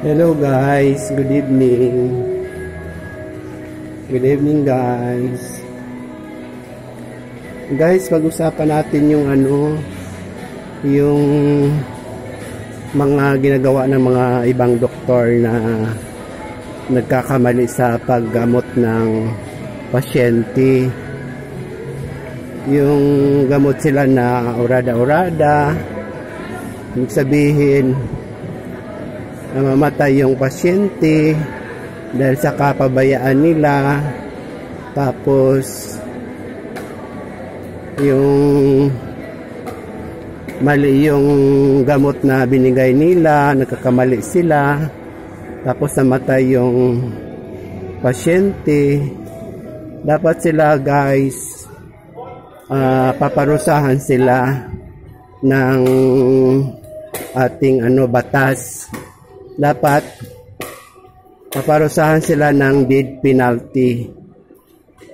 Hello guys, good evening. Good evening guys. Guys, pag-usapan natin yung yung mga ginagawa ng mga ibang doktor na nagkakamali sa paggamot ng pasyente. Yung gamot sila na orada-orada, ibig sabihin namamatay yung pasyente dahil sa kapabayaan nila. Tapos yung mali yung gamot na binigay nila, nagkakamali sila, tapos namatay yung pasyente. Dapat sila guys, paparusahan sila ng ating batas. Dapat paparusahan sila ng death penalty.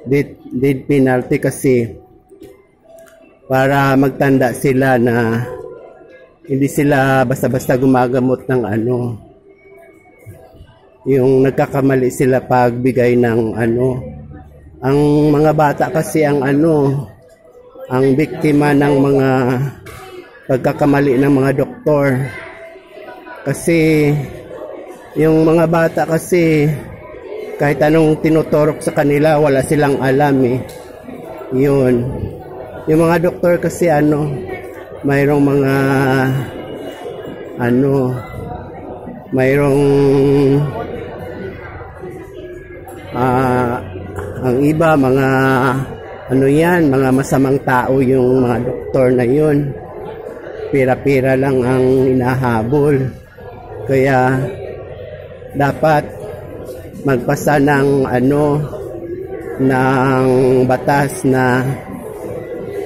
Death penalty kasi para magtanda sila na hindi sila basta-basta gumagamot ng yung nagkakamali sila pagbigay ng ang mga bata kasi ang biktima ng mga pagkakamali ng mga doktor. Kasi yung mga bata kasi kahit anong tinuturok sa kanila wala silang alam yun. Yung mga doktor kasi mayroong mga mayroong ang iba mga mga masamang tao yung mga doktor na yun. Pira-pira lang ang inahabol. Kaya dapat magpasa ng ng batas na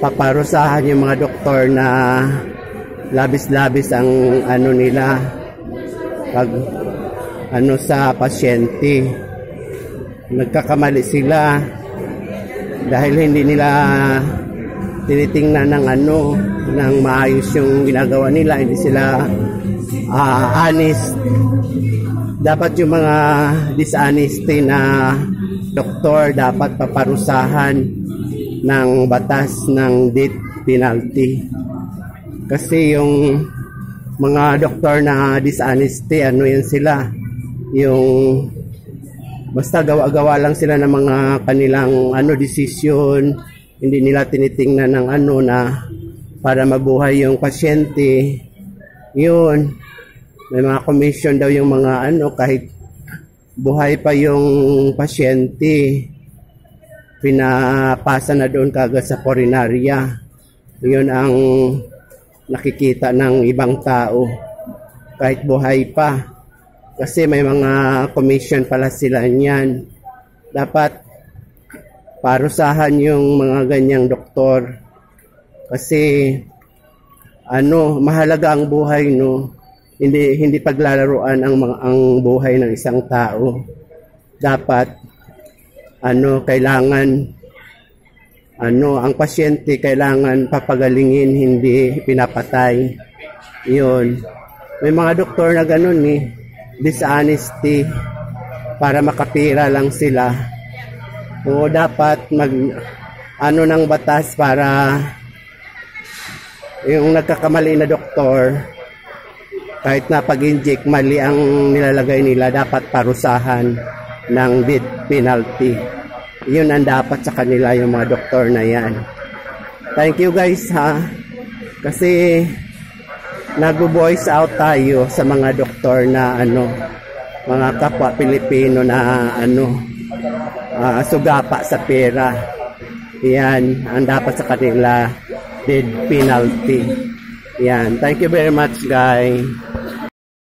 paparusahan yung mga doktor na labis-labis ang nila pag sa pasyente. Nagkakamali sila dahil hindi nila tinitingnan ng maayos yung ginagawa nila, hindi sila honest. Dapat yung mga dishonesty na doktor dapat paparusahan ng batas ng death penalty. Kasi yung mga doktor na dishonesty, yan sila, yung basta gawa-gawa lang sila ng mga kanilang desisyon, hindi nila tinitingnan ng na para mabuhay yung pasyente. Yun, may mga commission daw yung mga kahit buhay pa yung pasyente, pinapasa na doon kagad sa koronarya. Yun ang nakikita ng ibang tao kahit buhay pa, kasi may mga commission pala sila niyan. Dapat parusahan yung mga ganyang doktor kasi mahalaga ang buhay, hindi paglalaruan ang buhay ng isang tao. Dapat kailangan ang pasyente kailangan papagalingin, hindi pinapatay. Yun, may mga doktor na ganun dishonesty para makapira lang sila. O dapat ng batas para yung nagkakamali na doktor, kahit na pag-inject mali ang nilalagay nila, dapat parusahan ng death penalty. Yun ang dapat sa kanila, yung mga doktor na yan. Thank you guys kasi nag-voice out tayo sa mga doktor na mga kapwa Pilipino na sugapa sa pera. Yan ang dapat sa kanila, death penalty. Yan, thank you very much guys.